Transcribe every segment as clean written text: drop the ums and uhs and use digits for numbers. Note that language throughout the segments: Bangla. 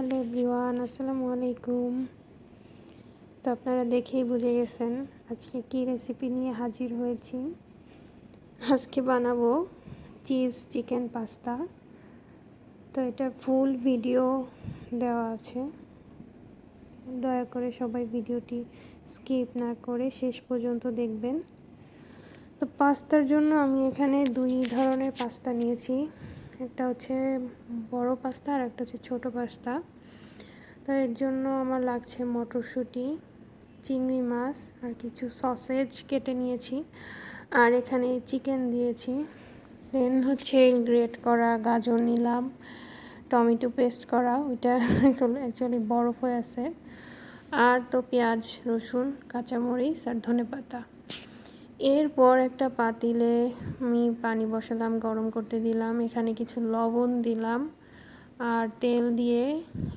হ্যালো এভরিওয়ান, আসসালামু আলাইকুম। তো আপনারা দেখেই বুঝে গেছেন আজকে কী রেসিপি নিয়ে হাজির হয়েছি। আজকে বানাবো চিজ চিকেন পাস্তা। তো এটা ফুল ভিডিও দেওয়া আছে, দয়া করে সবাই ভিডিওটি স্কিপ না করে শেষ পর্যন্ত দেখবেন। তো পাস্তার জন্য আমি এখানে দুই ধরনের পাস্তা নিয়েছি, একটা হচ্ছে বড় পাস্তা আর একটা হচ্ছে ছোটো পাস্তা। তো এর জন্য আমার লাগছে মটরশুঁটি, চিংড়ি মাছ আর কিছু সসেজ কেটে নিয়েছি, আর এখানে চিকেন দিয়েছি। দেন হচ্ছে গ্রেট করা গাজর নিলাম, টমেটো পেস্ট করা, ওইটা অ্যাকচুয়ালি বরফ হয়ে আছে, আর তো পেঁয়াজ, রসুন, কাঁচামরিচ আর ধনেপাতা। এরপর একটা পাতিলে আমি পানি বসালাম, গরম করতে দিলাম, এখানে কিছু লবণ দিলাম আর তেল দিয়ে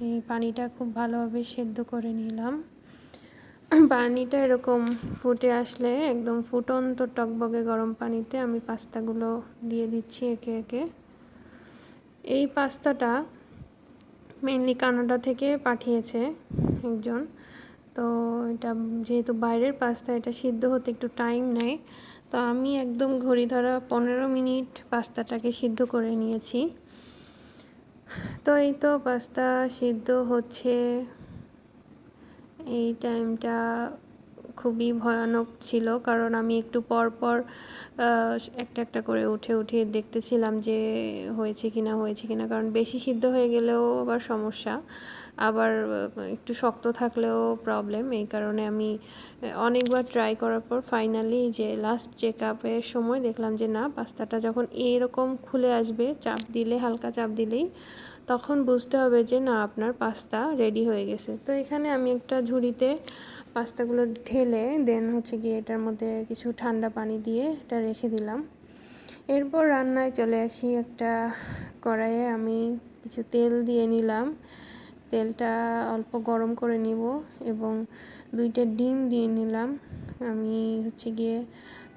এই পানিটা খুব ভালোভাবে সেদ্ধ করে নিলাম। পানিটা এরকম ফুটে আসলে একদম ফুটন্ত টকবগে গরম পানিতে আমি পাস্তাগুলো দিয়ে দিচ্ছি একে একে। এই পাস্তাটা মেইনলি কানাডা থেকে পাঠিয়েছে একজন। তো এটা যেহেতু বাইরের পাস্তা, এটা সিদ্ধ হতে একটু টাইম নেয়। তো আমি একদম ঘড়ি ধরা 15 মিনিট পাস্তাটাকে সিদ্ধ করে নিয়েছি। তো এই তো পাস্তা সিদ্ধ হচ্ছে। এই টাইমটা খুবই ভয়ানক ছিল, কারণ আমি একটু পর পর একটা একটা করে উঠে দেখতেছিলাম যে হয়েছে কিনা, কারণ বেশি সিদ্ধ হয়ে গেলেও আবার সমস্যা, আবার একটু শক্ত থাকলেও প্রবলেম। এই কারণে আমি অনেকবার ট্রাই করার পর ফাইনালি যে লাস্ট চেক আপের সময় দেখলাম যে না, পাস্তাটা যখন এরকম খুলে আসবে, চাপ দিলে, হালকা চাপ দিলেই তখন বুঝতে হবে যে না, আপনার পাস্তা রেডি হয়ে গেছে। তো এখানে আমি একটা ঝুড়িতে পাস্তাগুলো ঢেলে দেন হচ্ছে গিয়ে এটার মধ্যে কিছু ঠান্ডা পানি দিয়ে এটা রেখে দিলাম। এরপর রান্নায় চলে আসি। একটা কড়াইয়ে আমি কিছু তেল দিয়ে নিলাম, তেলটা অল্প গরম করে নিব এবং 2টা ডিম দিয়ে নিলাম। আমি হচ্ছে গিয়ে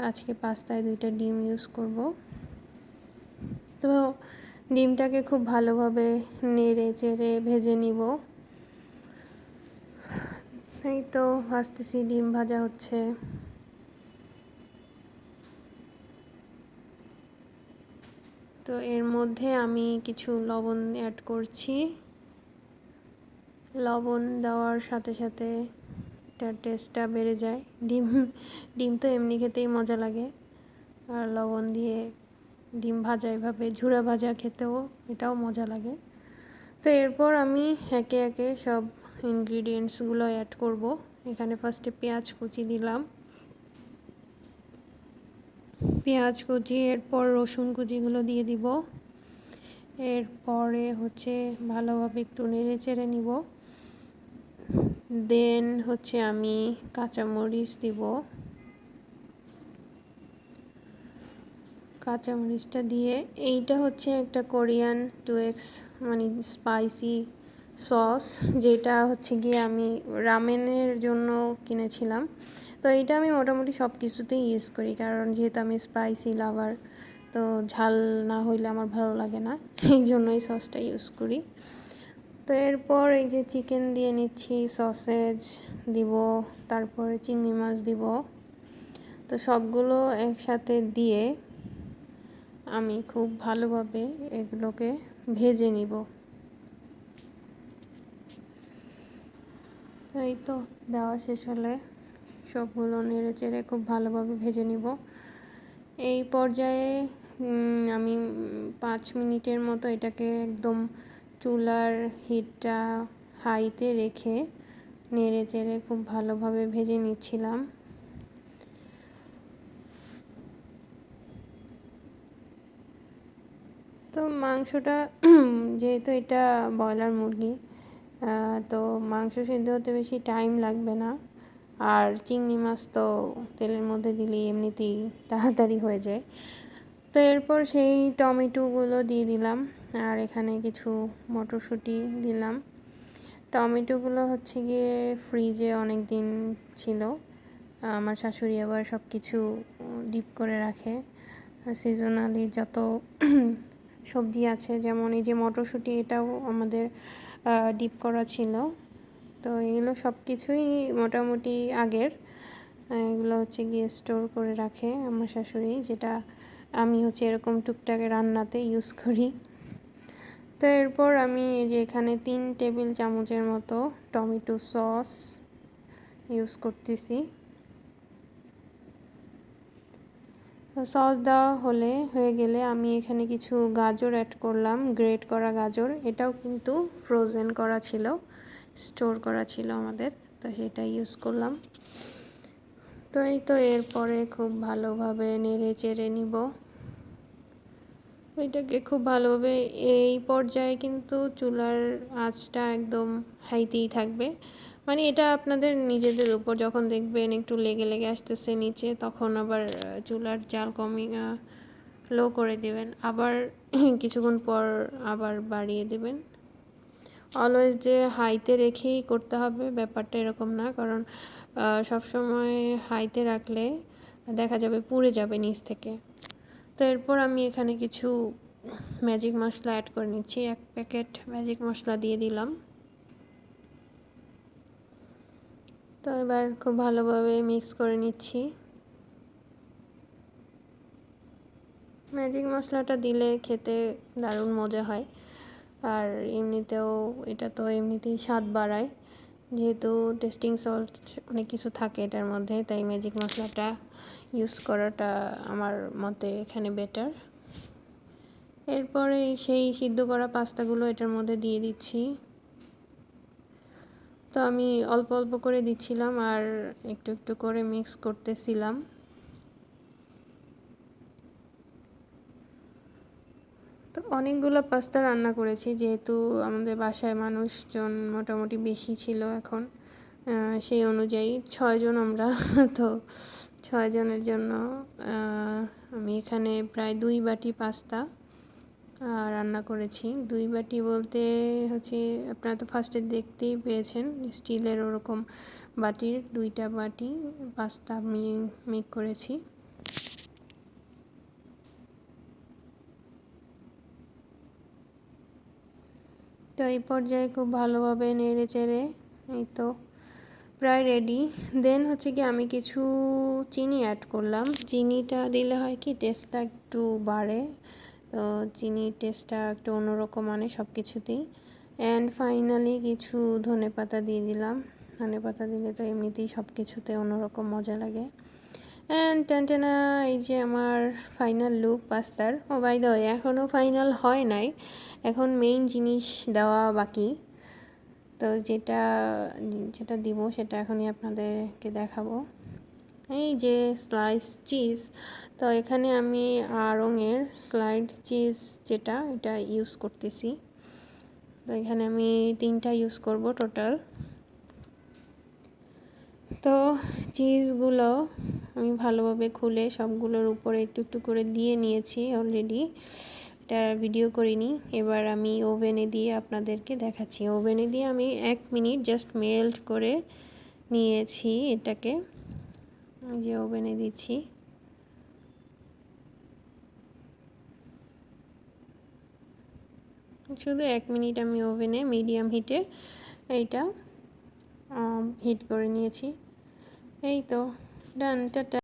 আজকে পাস্তায় 2টা ডিম ইউজ করব। তো ডিমটাকে খুব ভালোভাবে নেড়ে চেড়ে ভেজে নিব। এই তো ভাজতেছি, ডিম ভাজা হচ্ছে। তো এর মধ্যে আমি কিছু লবণ অ্যাড করছি। লবণ দেওয়ার সাথে সাথে এটার টেস্টটা বেড়ে যায়। ডিম তো এমনি খেতেই মজা লাগে, আর লবণ দিয়ে ডিম ভাজা, এভাবে ঝুরা ভাজা খেতেও এটাও মজা লাগে। তো এরপর আমি একে একে সব ইনগ্রিডিয়েন্টসগুলো অ্যাড করব। এখানে ফার্স্টে পেঁয়াজ কুচি দিলাম, পেঁয়াজ কুচি, এরপর রসুন কুচিগুলো দিয়ে দিব। এরপরে হচ্ছে ভালোভাবে একটু নেড়ে চেড়ে নিব। দেন হচ্ছে আমি কাঁচামরিচ দিব। কাঁচামরিচটা দিয়ে, এইটা হচ্ছে একটা কোরিয়ান 2X মানে স্পাইসি সস, যেটা হচ্ছে গিয়ে আমি রামেনের জন্য কিনেছিলাম। তো এইটা আমি মোটামুটি সব কিছুতেই ইউজ করি, কারণ যেহেতু আমি স্পাইসি লাভার, তো ঝাল না হইলে আমার ভালো লাগে না, এই জন্যই সসটা ইউজ করি। তো এরপর এই যে চিকেন দিয়ে নিচ্ছি, সসেজ দিব, তারপরে চিংড়ি মাছ দিব। তো সবগুলো একসাথে দিয়ে আমি খুব ভালোভাবে এগুলোকে ভেজে নিব। এই তো দেওয়া শেষ হলে সবগুলো নেড়ে চেড়ে খুব ভালোভাবে ভেজে নিব। এই পর্যায়ে আমি 5 মিনিটের মতো এটাকে একদম চুলার হিটটা হাইতে রেখে নেড়ে চেড়ে খুব ভালোভাবে ভেজে নিচ্ছিলাম। তো মাংসটা যেহেতু এটা ব্রয়লার মুরগি, তো মাংস সিদ্ধ হতে বেশি টাইম লাগবে না, আর চিংড়ি মাছ তো তেলের মধ্যে দিলেই এমনিতেই তাড়াতাড়ি হয়ে যায়। তো এরপর সেই টমেটোগুলো দিয়ে দিলাম, আর এখানে কিছু মটরশুঁটি দিলাম। টমেটোগুলো হচ্ছে গিয়ে ফ্রিজে অনেক দিন ছিল, আমার শাশুড়ি আবার সব কিছু ডিপ করে রাখে। সিজনালি যত সবজি আছে, যেমন এই যে মটরশুঁটি, এটাও আমাদের ডিপ করা ছিল। তো এগুলো সব কিছুই মোটামুটি আগের। এগুলো হচ্ছে গিয়ে স্টোর করে রাখে আমার শাশুড়ি, যেটা আমি হচ্ছে এরকম টুকটাক রান্নাতে ইউজ করি। তো এরপর আমি এই যে এখানে 3 টেবিল চামচের মতো টমেটো সস ইউজ করতেছি। সস দেওয়া হয়ে গেলে আমি এখানে কিছু গাজর অ্যাড করলাম, গ্রেট করা গাজর। এটাও কিন্তু ফ্রোজেন করা ছিল, স্টোর করা ছিল আমাদের, তো সেটা ইউজ করলাম। তো এই তো এরপরে খুব ভালোভাবে নেড়ে চেড়ে নিব এটাকে খুব ভালোভাবে। এই পর্যায়ে কিন্তু চুলার আঁচটা একদম হাইতেই থাকবে, মানে এটা আপনাদের নিজেদের উপর। যখন দেখবেন একটু লেগে লেগে আসতেছে নিচে, তখন আবার চুলার জাল কমিয়ে লো করে দেবেন, আবার কিছুক্ষণ পর আবার বাড়িয়ে দেবেন। অলওয়েজ যে হাইতে রেখেই করতে হবে ব্যাপারটা এরকম না, কারণ সবসময় হাইতে রাখলে দেখা যাবে পুড়ে যাবে নিচ থেকে। তো এরপর আমি এখানে কিছু ম্যাজিক মশলা অ্যাড করে নিচ্ছি। 1 প্যাকেট ম্যাজিক মশলা দিয়ে দিলাম। তো এবার খুব ভালোভাবে মিক্স করে নিচ্ছি। ম্যাজিক মশলাটা দিলে খেতে দারুণ মজা হয়, আর এমনিতেও এটা তো এমনিতেই স্বাদ বাড়ায়, যেহেতু টেস্টিং সল্ট অনেক কিছু থাকে এটার মধ্যে, তাই ম্যাজিক মশলাটা ইউজ করাটা আমার মতে এখানে বেটার। এরপরে সেই সিদ্ধ করা পাস্তাগুলো এটার মধ্যে দিয়ে দিচ্ছি। তো আমি অল্প অল্প করে দিচ্ছিলাম আর একটু একটু করে মিক্স করতেছিলাম। তো অনেকগুলো পাস্তা রান্না করেছি, যেহেতু আমাদের বাসায় মানুষজন মোটামুটি বেশি ছিল এখন, সেই অনুযায়ী 6 জন আমরা। তো 6 জনের জন্য আমি এখানে প্রায় 2 বাটি পাস্তা রান্না করেছি। 2 বাটি বলতে হচ্ছে, আপনারা তো ফার্স্টে দেখতেই পেয়েছেন স্টিলের ওরকম বাটির 2টা বাটি পাস্তা আমি মেক করেছি। তো এই পর্যায়ে খুব ভালোভাবে নেড়ে চেড়ে এই তো প্রায় রেডি। দেন হচ্ছে কি আমি কিছু চিনি অ্যাড করলাম। চিনিটা দিলে হয় কি টেস্টটা একটু বাড়ে, তো চিনির টেস্টটা একটু অন্যরকম আনে সব কিছুতেই। অ্যান্ড ফাইনালি কিছু ধনেপাতা দিয়ে দিলাম। ধনেপাতা দিলে তো এমনিতেই সব কিছুতে অন্যরকম মজা লাগে। অ্যান্ড টেনটেনা, এই যে আমার ফাইনাল লুক পাস্তার। ও বাই দ্য ওয়ে, এখনও ফাইনাল হয় নাই, এখন মেইন জিনিস দেওয়া বাকি। তো যেটা যেটা দিব সেটা এখনই আপনাদেরকে দেখাবো। এই যে স্লাইস চিজ, তো এখানে আমি আড়ংয়ের স্লাইড চিজ যেটা, এটা ইউজ করতেছি। তো এখানে আমি 3টা ইউজ করব টোটাল। তো চিজগুলো আমি ভালোভাবে খুলে সবগুলোর উপরে একটু একটু করে দিয়ে নিয়েছি অলরেডি, এটা ভিডিও করিনি। এবার আমি ওভেনে দিয়ে আপনাদেরকে দেখাচ্ছি। ওভেনে দিয়ে আমি 1 মিনিট জাস্ট মেল্ট করে নিয়েছি এটাকে, এই যে ওভেনে দিচ্ছি। শুধু 1 মিনিট আমি ওভেনে মিডিয়াম হিটে এইটা হিট করে নিয়েছি। এই তো ডান, টাটা।